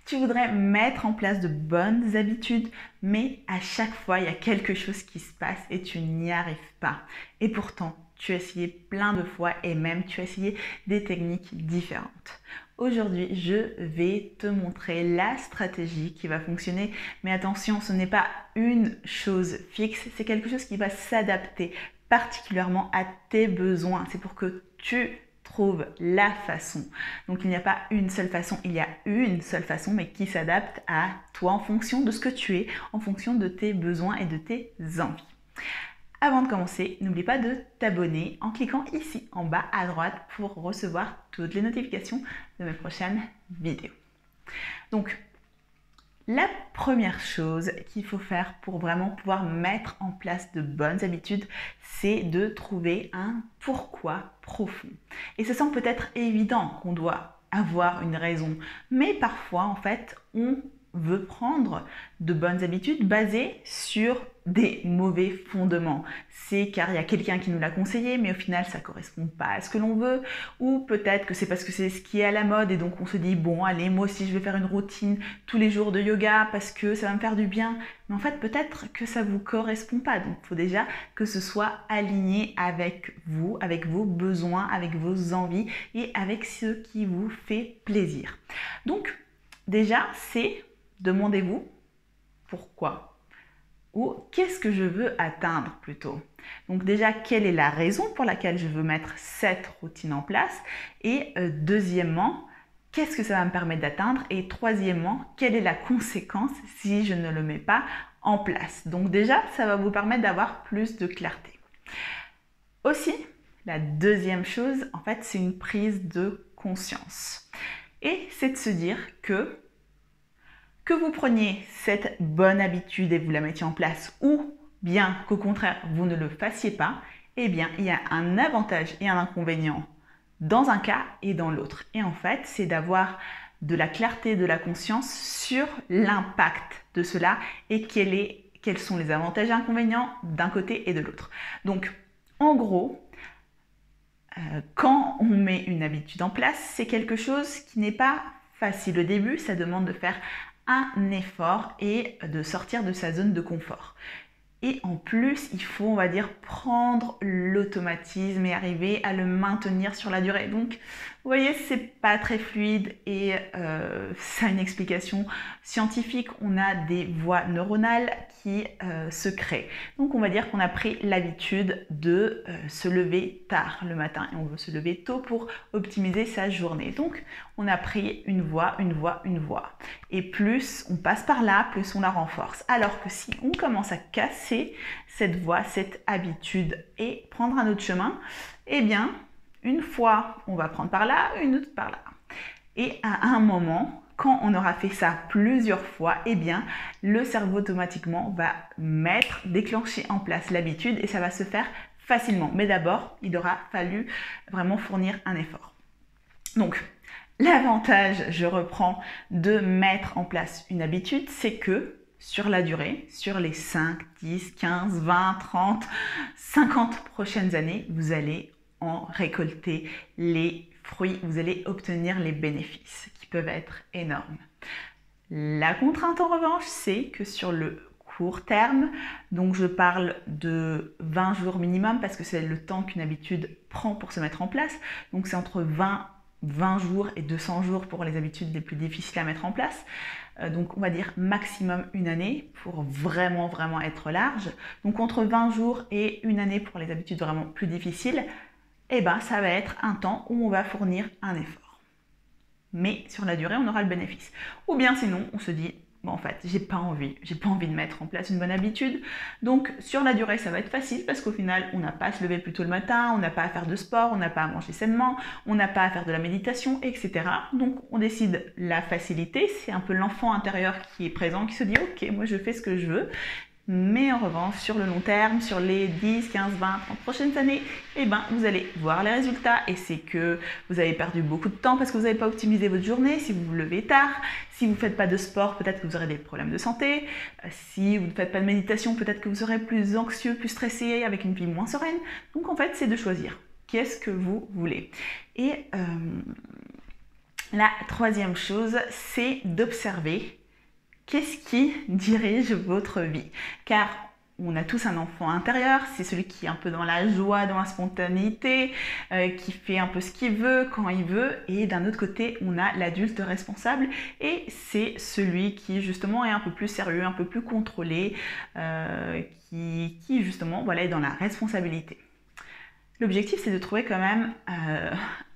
Tu voudrais mettre en place de bonnes habitudes, mais à chaque fois, il y a quelque chose qui se passe et tu n'y arrives pas. Et pourtant, tu as essayé plein de fois et même tu as essayé des techniques différentes. Aujourd'hui, je vais te montrer la stratégie qui va fonctionner. Mais attention, ce n'est pas une chose fixe, c'est quelque chose qui va s'adapter particulièrement à tes besoins. C'est pour que tu trouve la façon. Donc il n'y a pas une seule façon, il y a une seule façon, mais qui s'adapte à toi en fonction de ce que tu es, en fonction de tes besoins et de tes envies. Avant de commencer, n'oublie pas de t'abonner en cliquant ici en bas à droite pour recevoir toutes les notifications de mes prochaines vidéos. Donc, la première chose qu'il faut faire pour vraiment pouvoir mettre en place de bonnes habitudes, c'est de trouver un pourquoi profond. Et ça semble peut-être évident qu'on doit avoir une raison, mais parfois en fait on veut prendre de bonnes habitudes basées sur des mauvais fondements. C'est car il y a quelqu'un qui nous l'a conseillé, mais au final ça ne correspond pas à ce que l'on veut, ou peut-être que c'est parce que c'est ce qui est à la mode et donc on se dit bon allez moi aussi je vais faire une routine tous les jours de yoga parce que ça va me faire du bien, mais en fait peut-être que ça ne vous correspond pas, donc il faut déjà que ce soit aligné avec vous, avec vos besoins, avec vos envies et avec ce qui vous fait plaisir. Donc déjà c'est demandez-vous pourquoi ou qu'est-ce que je veux atteindre plutôt. Donc déjà, quelle est la raison pour laquelle je veux mettre cette routine en place et deuxièmement, qu'est-ce que ça va me permettre d'atteindre et troisièmement, quelle est la conséquence si je ne le mets pas en place. Donc déjà, ça va vous permettre d'avoir plus de clarté. Aussi, la deuxième chose, en fait, c'est une prise de conscience. Et c'est de se dire que vous preniez cette bonne habitude et vous la mettiez en place ou bien qu'au contraire vous ne le fassiez pas, eh bien il y a un avantage et un inconvénient dans un cas et dans l'autre. Et en fait, c'est d'avoir de la clarté, de la conscience sur l'impact de cela et quels sont les avantages et inconvénients d'un côté et de l'autre. Donc en gros, quand on met une habitude en place, c'est quelque chose qui n'est pas facile au début, ça demande de faire un effort et de sortir de sa zone de confort. Et en plus, il faut, on va dire, prendre l'automatisme et arriver à le maintenir sur la durée. Donc, vous voyez, c'est pas très fluide et ça a une explication scientifique. On a des voies neuronales qui se créent. Donc, on va dire qu'on a pris l'habitude de se lever tard le matin et on veut se lever tôt pour optimiser sa journée. Donc, on a pris une voie. Et plus on passe par là, plus on la renforce. Alors que si on commence à casser cette voie, cette habitude et prendre un autre chemin, eh bien, une fois, on va prendre par là, une autre par là. Et à un moment, quand on aura fait ça plusieurs fois, eh bien, le cerveau automatiquement va déclencher en place l'habitude et ça va se faire facilement. Mais d'abord, il aura fallu vraiment fournir un effort. Donc, l'avantage, je reprends, de mettre en place une habitude, c'est que sur la durée, sur les 5, 10, 15, 20, 30, 50 prochaines années, vous allez en récolter les fruits, vous allez obtenir les bénéfices qui peuvent être énormes. La contrainte en revanche, c'est que sur le court terme, donc je parle de 20 jours minimum parce que c'est le temps qu'une habitude prend pour se mettre en place, donc c'est entre 20 jours et 200 jours pour les habitudes les plus difficiles à mettre en place. Donc on va dire maximum une année pour vraiment être large. Donc entre 20 jours et une année pour les habitudes vraiment plus difficiles, eh ben, ça va être un temps où on va fournir un effort. Mais sur la durée, on aura le bénéfice. Ou bien sinon, on se dit, bon, en fait, j'ai pas envie de mettre en place une bonne habitude. Donc sur la durée, ça va être facile parce qu'au final, on n'a pas à se lever plus tôt le matin, on n'a pas à faire de sport, on n'a pas à manger sainement, on n'a pas à faire de la méditation, etc. Donc on décide la facilité, c'est un peu l'enfant intérieur qui est présent, qui se dit ok, moi je fais ce que je veux. Mais en revanche, sur le long terme, sur les 10, 15, 20, 30 prochaines années, eh ben, vous allez voir les résultats et c'est que vous avez perdu beaucoup de temps parce que vous n'avez pas optimisé votre journée, si vous vous levez tard, si vous ne faites pas de sport, peut-être que vous aurez des problèmes de santé, si vous ne faites pas de méditation, peut-être que vous serez plus anxieux, plus stressé, avec une vie moins sereine. Donc en fait, c'est de choisir qu'est-ce que vous voulez. Et La troisième chose, c'est d'observer qu'est-ce qui dirige votre vie. Car on a tous un enfant intérieur, c'est celui qui est un peu dans la joie, dans la spontanéité, qui fait un peu ce qu'il veut, quand il veut. Et d'un autre côté, on a l'adulte responsable et c'est celui qui justement est un peu plus sérieux, un peu plus contrôlé, qui justement voilà, est dans la responsabilité. L'objectif, c'est de trouver quand même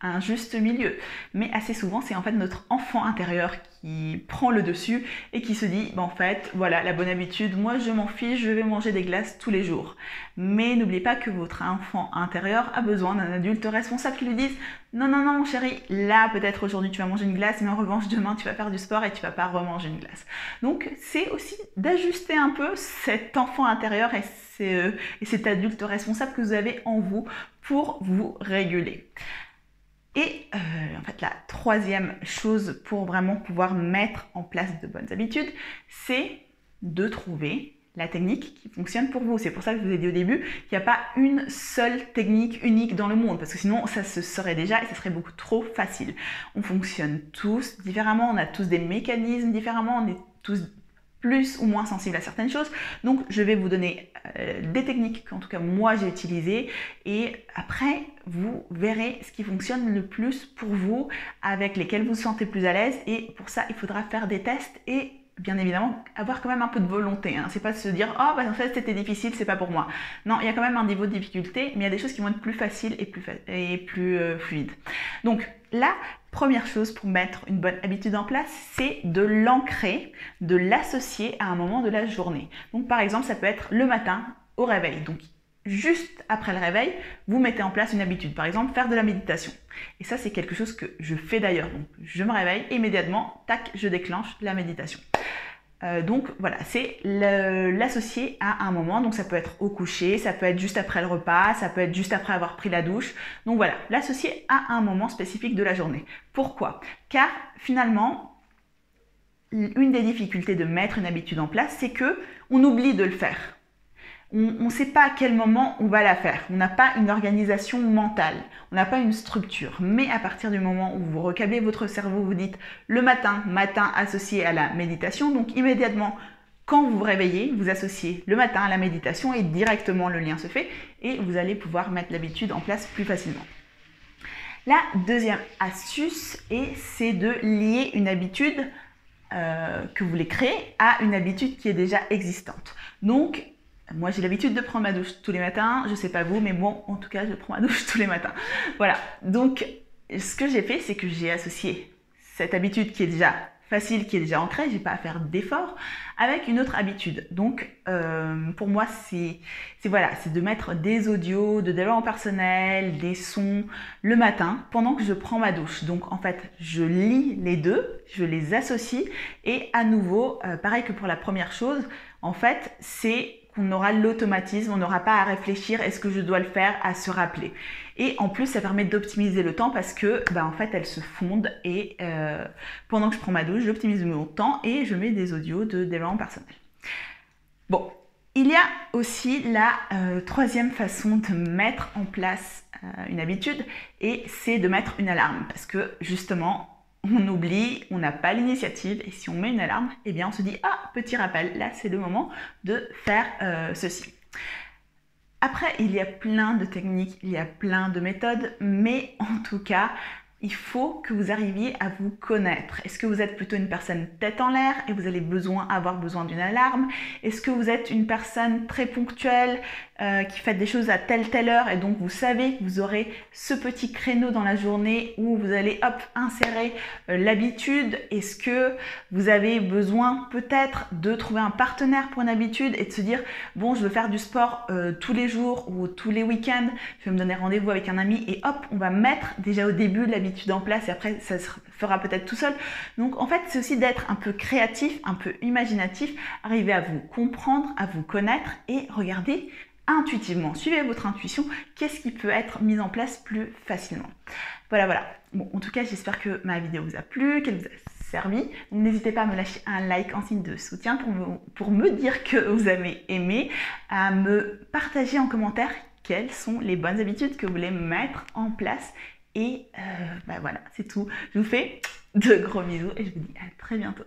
un juste milieu. Mais assez souvent, c'est en fait notre enfant intérieur qui prend le dessus et qui se dit, en fait, voilà, la bonne habitude, moi je m'en fiche, je vais manger des glaces tous les jours. Mais n'oubliez pas que votre enfant intérieur a besoin d'un adulte responsable qui lui dise, non, non, non, mon chéri, là, peut-être aujourd'hui tu vas manger une glace, mais en revanche, demain, tu vas faire du sport et tu vas pas remanger une glace. Donc, c'est aussi d'ajuster un peu cet enfant intérieur et cet adulte responsable que vous avez en vous pour vous réguler. Et en fait, la troisième chose pour vraiment pouvoir mettre en place de bonnes habitudes, c'est de trouver la technique qui fonctionne pour vous. C'est pour ça que je vous ai dit au début qu'il n'y a pas une seule technique unique dans le monde, parce que sinon ça se saurait déjà et ça serait beaucoup trop facile. On fonctionne tous différemment, on a tous des mécanismes différemment, on est tous plus ou moins sensible à certaines choses. Donc, je vais vous donner des techniques qu'en tout cas moi j'ai utilisées et après vous verrez ce qui fonctionne le plus pour vous, avec lesquels vous vous sentez plus à l'aise et pour ça il faudra faire des tests et bien évidemment avoir quand même un peu de volonté. C'est pas se dire oh en fait c'était difficile, c'est pas pour moi. Non, il y a quand même un niveau de difficulté, mais il y a des choses qui vont être plus faciles et plus fluides. Donc la première chose pour mettre une bonne habitude en place, c'est de l'ancrer, de l'associer à un moment de la journée. Donc par exemple, ça peut être le matin au réveil. Donc juste après le réveil, vous mettez en place une habitude. Par exemple, faire de la méditation. Et ça, c'est quelque chose que je fais d'ailleurs. Donc je me réveille, immédiatement, tac, je déclenche la méditation. Donc voilà, c'est l'associer à un moment, donc ça peut être au coucher, ça peut être juste après le repas, ça peut être juste après avoir pris la douche. Donc voilà, l'associer à un moment spécifique de la journée. Pourquoi? Car finalement, une des difficultés de mettre une habitude en place, c'est que on oublie de le faire. On ne sait pas à quel moment on va la faire. On n'a pas une organisation mentale, on n'a pas une structure. Mais à partir du moment où vous recablez votre cerveau, vous dites le matin associé à la méditation, donc immédiatement, quand vous vous réveillez, vous associez le matin à la méditation et directement le lien se fait et vous allez pouvoir mettre l'habitude en place plus facilement. La deuxième astuce, c'est de lier une habitude que vous voulez créer à une habitude qui est déjà existante. Donc, moi, j'ai l'habitude de prendre ma douche tous les matins. Je ne sais pas vous, mais moi, en tout cas, je prends ma douche tous les matins. Voilà. Donc, ce que j'ai fait, c'est que j'ai associé cette habitude qui est déjà facile, qui est déjà ancrée, je n'ai pas à faire d'efforts, avec une autre habitude. Donc, pour moi, c'est de mettre des audios, de développement personnel, des sons le matin pendant que je prends ma douche. Donc, en fait, je lis les deux, je les associe et à nouveau, pareil que pour la première chose, en fait, c'est on aura l'automatisme, on n'aura pas à réfléchir, est-ce que je dois le faire, à se rappeler. Et en plus, ça permet d'optimiser le temps parce que, en fait, elles se fondent et pendant que je prends ma douche, j'optimise mon temps et je mets des audios de développement personnel. Bon, il y a aussi la troisième façon de mettre en place une habitude et c'est de mettre une alarme parce que justement, on oublie, on n'a pas l'initiative et si on met une alarme, eh bien on se dit « Ah, petit rappel, là c'est le moment de faire ceci ». Après, il y a plein de techniques, il y a plein de méthodes, mais en tout cas, il faut que vous arriviez à vous connaître. Est-ce que vous êtes plutôt une personne tête en l'air et vous allez avoir besoin d'une alarme? Est-ce que vous êtes une personne très ponctuelle qui fait des choses à telle heure et donc vous savez que vous aurez ce petit créneau dans la journée où vous allez insérer l'habitude? Est-ce que vous avez besoin peut-être de trouver un partenaire pour une habitude et de se dire bon, je veux faire du sport tous les jours ou tous les week-ends, je vais me donner rendez-vous avec un ami et hop, on va mettre déjà au début de l'habitude en place et après ça se fera peut-être tout seul. Donc en fait, c'est aussi d'être un peu créatif, un peu imaginatif, arriver à vous comprendre, à vous connaître et regarder intuitivement, suivez votre intuition, qu'est-ce qui peut être mis en place plus facilement. Voilà. Bon, en tout cas, j'espère que ma vidéo vous a plu, qu'elle vous a servi. N'hésitez pas à me lâcher un like en signe de soutien pour me dire que vous avez aimé, à me partager en commentaire quelles sont les bonnes habitudes que vous voulez mettre en place. Et voilà, c'est tout. Je vous fais De gros bisous et je vous dis à très bientôt.